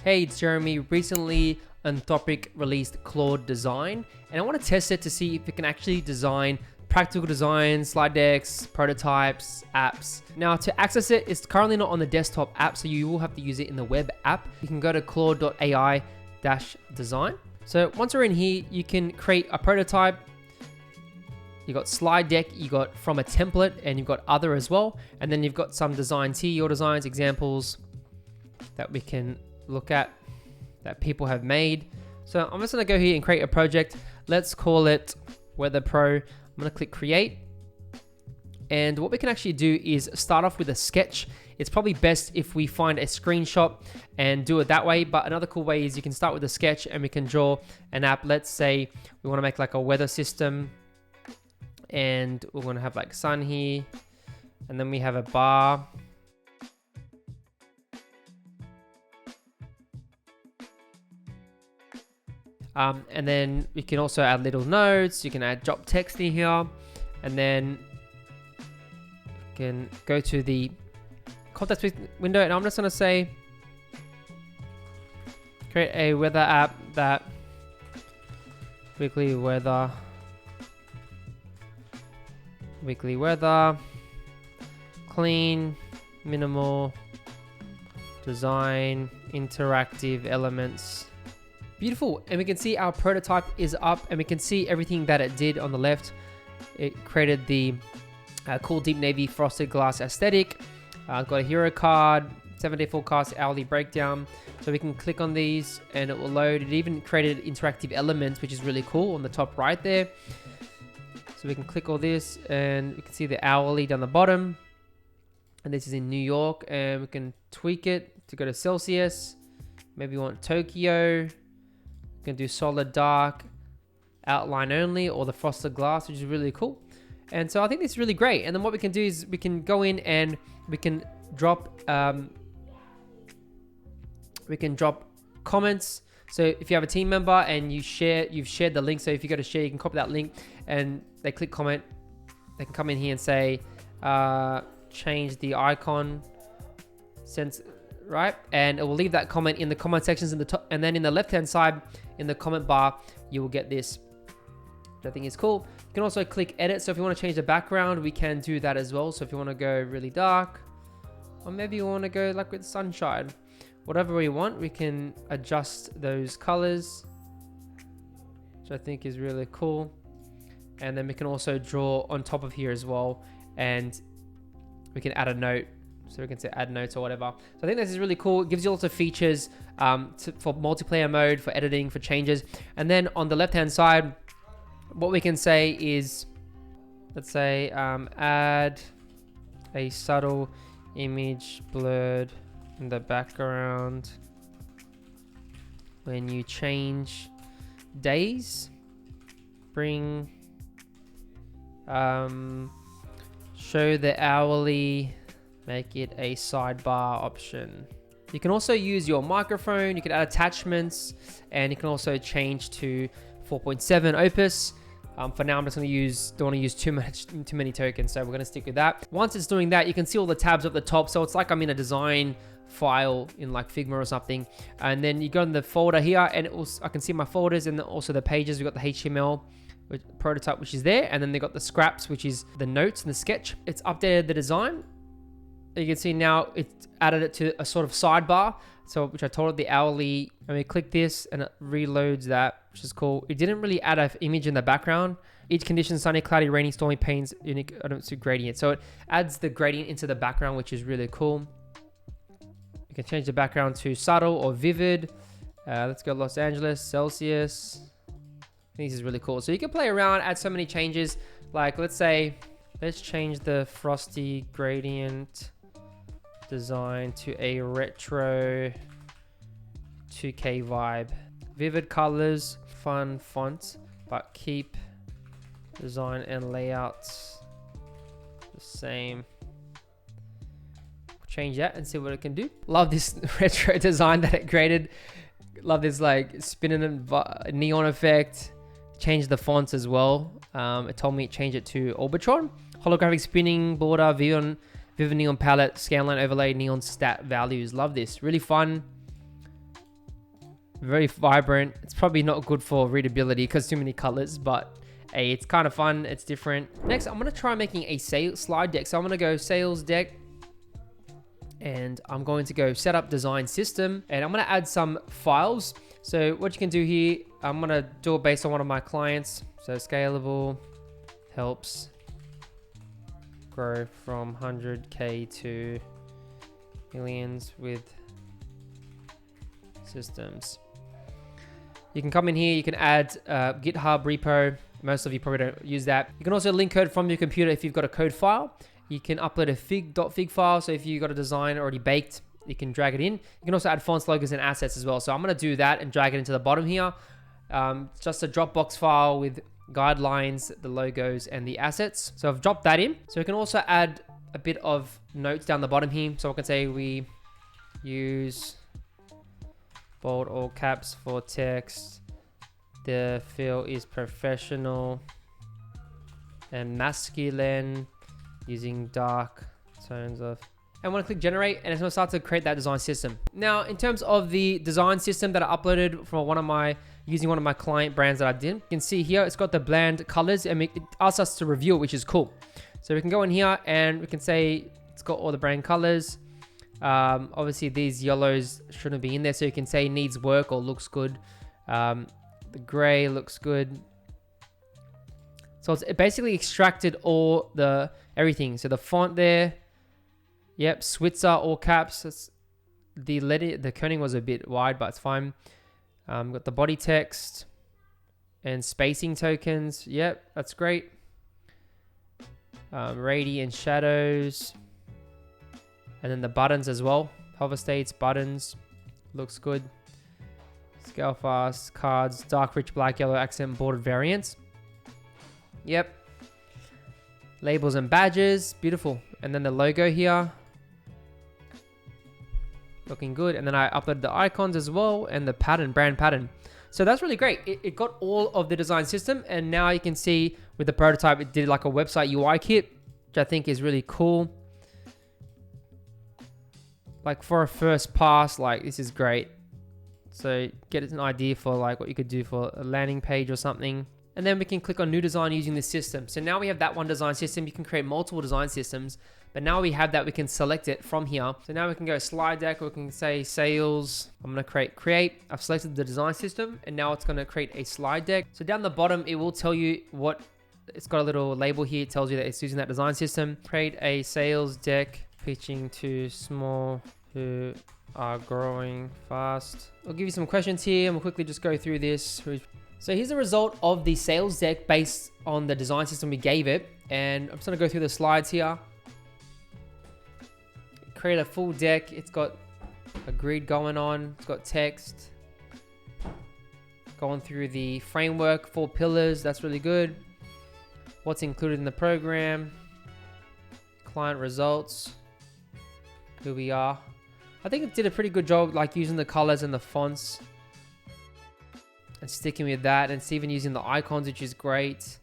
Hey, it's Jeremy. Recently, Anthropic released Claude Design, and I want to test it to see if it can actually design practical designs, slide decks, prototypes, apps. Now, to access it, it's currently not on the desktop app, so you will have to use it in the web app. You can go to claude.ai-design. So once we're in here, you can create a prototype. You got slide deck, you got from a template, and you've got other as well. And then you've got some designs here, your designs, examples that we can look at that people have made. So I'm just gonna go here and create a project. Let's call it Weather Pro. I'm gonna click create. And what we can actually do is start off with a sketch. It's probably best if we find a screenshot and do it that way. But another cool way is you can start with a sketch and we can draw an app. Let's say we wanna make like a weather system. And we're gonna have like sun here. And then we have a bar. And then we can also add little notes. You can add drop text in here. And then you can go to the context window. And I'm just gonna say, create a weather app that weekly weather, clean, minimal, design, interactive elements. Beautiful, and we can see our prototype is up and we can see everything that it did on the left. It created the cool deep navy frosted glass aesthetic. Got a hero card, 7-day forecast, hourly breakdown. So we can click on these and it will load. It even created interactive elements, which is really cool on the top right there. So we can click all this and we can see the hourly down the bottom. And this is in New York, and we can tweak it to go to Celsius. Maybe we want Tokyo. We can do solid dark, outline only, or the frosted glass, which is really cool. And so I think this is really great. And then what we can do is we can go in and we can drop comments. So if you have a team member and you've shared the link, so if you go to share, you can copy that link and they click comment, they can come in here and say, change the icon, right? And it will leave that comment in the comment sections in the top, and then in the left-hand side, in the comment bar, you will get this, which I think is cool. You can also click edit. So if you want to change the background, we can do that as well. So if you want to go really dark, or maybe you want to go like with sunshine, whatever we want, we can adjust those colors, which I think is really cool. And then we can also draw on top of here as well. And we can add a note. So we can say add notes or whatever. So I think this is really cool. It gives you lots of features for multiplayer mode, for editing, for changes. And then on the left-hand side, what we can say is, let's say add a subtle image blurred in the background when you change days. Bring show the hourly, make it a sidebar option. You can also use your microphone, you can add attachments, and you can also change to 4.7 Opus. For now, I'm just don't want to use too many tokens, so we're going to stick with that. Once it's doing that, you can see all the tabs at the top. So it's like I'm in a design file in like Figma or something. And then you go in the folder here, and I can see my folders and also the pages. We've got the HTML prototype, which is there, and then they got the scraps, which is the notes and the sketch. It's updated the design. You can see now it's added it to a sort of sidebar, so which I told it the hourly, and we click this and it reloads that, which is cool. It didn't really add an image in the background. Each condition: sunny, cloudy, rainy, stormy, pains, unique. I don't see gradient, so it adds the gradient into the background, which is really cool. You can change the background to subtle or vivid. Let's go Los Angeles, Celsius. I think this is really cool. So you can play around, add so many changes. Like let's change the frosty gradient design to a retro 2K vibe. Vivid colors, fun fonts, but keep design and layouts the same. Change that and see what it can do. Love this retro design that it created. Love this like spinning and neon effect. Change the fonts as well. It told me to change it to Orbitron. Holographic spinning border, Vivid neon palette, scanline overlay, neon stat values. Love this. Really fun. very vibrant. It's probably not good for readability because too many colors, but hey, it's kind of fun. It's different. Next, I'm going to try making a slide deck. So I'm going to go sales deck, and I'm going to go set up design system, and I'm going to add some files. So what you can do here, I'm going to do it based on one of my clients. So scalable helps grow from 100K to millions with systems. You can come in here, you can add GitHub repo. Most of you probably don't use that. You can also link code from your computer if you've got a code file. You can upload a fig.fig file. So if you've got a design already baked, you can drag it in. You can also add fonts, logos, and assets as well. So I'm going to do that and drag it into the bottom here. Just a Dropbox file with guidelines, the logos, and the assets. So I've dropped that in. So we can also add a bit of notes down the bottom here. So I can say we use bold all caps for text. The feel is professional and masculine, using dark tones of. And I'm going to click generate, and it's going to start to create that design system. Now, in terms of the design system that I uploaded from using one of my client brands that I did, you can see here it's got the bland colors, and it asks us to review it, which is cool. So we can go in here and we can say it's got all the brand colors. Obviously these yellows shouldn't be in there, so you can say needs work or looks good. The gray looks good. So it's basically extracted everything. So the font there, yep, Switzer all caps. The kerning was a bit wide, but it's fine. Got the body text and spacing tokens. Yep, that's great. Radiant shadows, and then the buttons as well. Hover states, buttons, looks good. Scale fast, cards, dark, rich, black, yellow, accent, bordered variants. Yep. Labels and badges, beautiful. And then the logo here, looking good. And then I uploaded the icons as well, and the brand pattern. So that's really great. It got all of the design system, and now you can see with the prototype, it did like a website UI kit, which I think is really cool. Like for a first pass, like this is great. So get an idea for like what you could do for a landing page or something. And then we can click on new design using this system. So now we have that one design system. You can create multiple design systems, but now we have that, we can select it from here. So now we can go slide deck, or we can say sales. I'm going to create. I've selected the design system, and now it's going to create a slide deck. So down the bottom, it will tell you it's got a little label here. It tells you that it's using that design system. Create a sales deck pitching to small who are growing fast. I'll give you some questions here, and we'll quickly just go through this. So here's the result of the sales deck based on the design system we gave it. And I'm just going to go through the slides here. Create a full deck. It's got a grid going on. It's got text. Going through the framework, 4 pillars. That's really good. What's included in the program. Client results. Who we are. I think it did a pretty good job, like using the colors and the fonts and sticking with that, and it's even using the icons, which is great.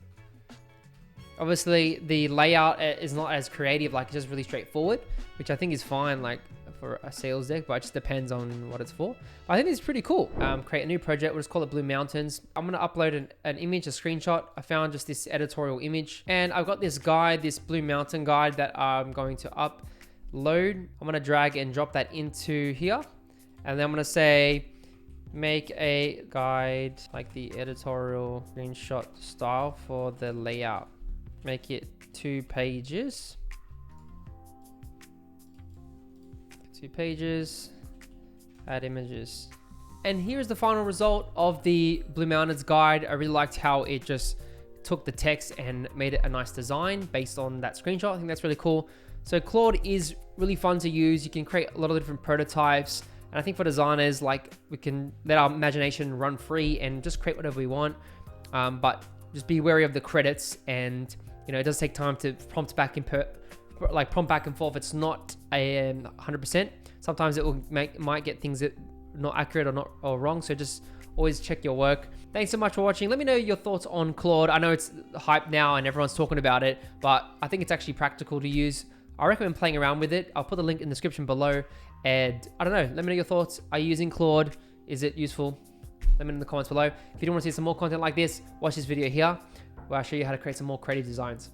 Obviously the layout is not as creative, like it's just really straightforward, which I think is fine like for a sales deck, but it just depends on what it's for. I think it's pretty cool. Create a new project. We'll just call it Blue Mountains. I'm going to upload an image, a screenshot. I found just this editorial image, and I've got this guide, this Blue Mountain guide that I'm going to upload. I'm going to drag and drop that into here, and then I'm going to say make a guide like the editorial screenshot style for the layout. Make it 2 pages. 2 pages. Add images. And here's the final result of the Blue Mountains guide. I really liked how it just took the text and made it a nice design based on that screenshot. I think that's really cool. So Claude is really fun to use. You can create a lot of different prototypes. And I think for designers, like we can let our imagination run free and just create whatever we want. But just be wary of the credits, and you know, it does take time to prompt back and forth. It's not 100%. Sometimes it will might get things that not accurate or wrong. So just always check your work. Thanks so much for watching. Let me know your thoughts on Claude. I know it's hype now and everyone's talking about it, but I think it's actually practical to use. I recommend playing around with it. I'll put the link in the description below. And I don't know, let me know your thoughts. Are you using Claude? Is it useful? Let me know in the comments below. If you do want to see some more content like this, watch this video here where I show you how to create some more creative designs.